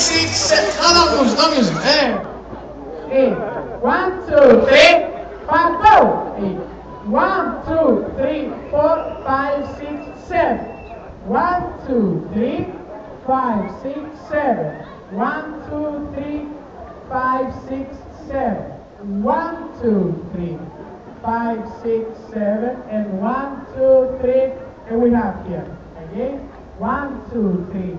6, 7. No music. 8. 1, 2, 3, 5, go. 8. 1, 2, 3, 4, 5, 6, 7. 1, 2, 3, 5, 6, 7. 1, 2, 3, 5, 6, 7. 1, 2, 3, 5, 6, 7. And 1, 2, 3. And we have here. Again. 1, 2, 3,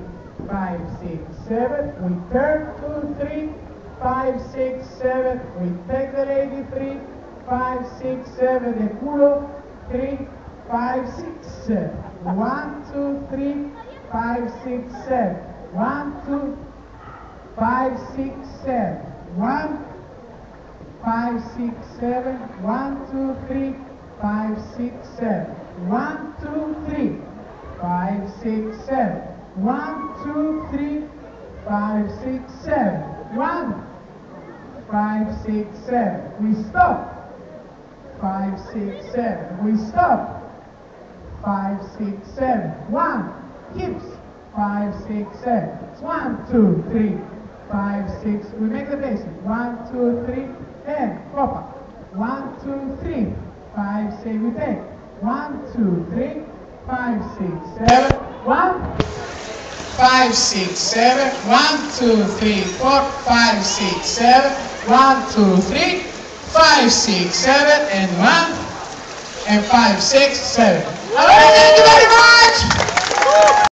5, 6, 7. We turn 2, 3, 5, 6, 7. We take the lady 3, 5, 6, 7. The culo 3, 5, 6, 7. 1, 2, 3, 5, 6, 7. 1, 2, 5, 6, 7. 1, 5, 6, 7. 1, 2, 3, 5, 6, 7. 1, 2, 3, 5, 6, 7. 1, 2, 3, 5, 6, 7. 1, 5, 6, 7. We stop. 5, 6, 7. We stop. 5, 6, 7. 1. Hips. 5, 6, 7. 1, 2, 3, 5, 6. We make the basic. 1, 2, 3, and copa. 1, 2, 3, 5, 6. We take. 1, 2, 3, 5, 6, 7. 1, 5, 6, 7. 1, 2, 3, 4, 5, 6, 7. 1, 2, 3, 5, 6, 7. And 1, and 5, 6, 7. All right, thank you very much.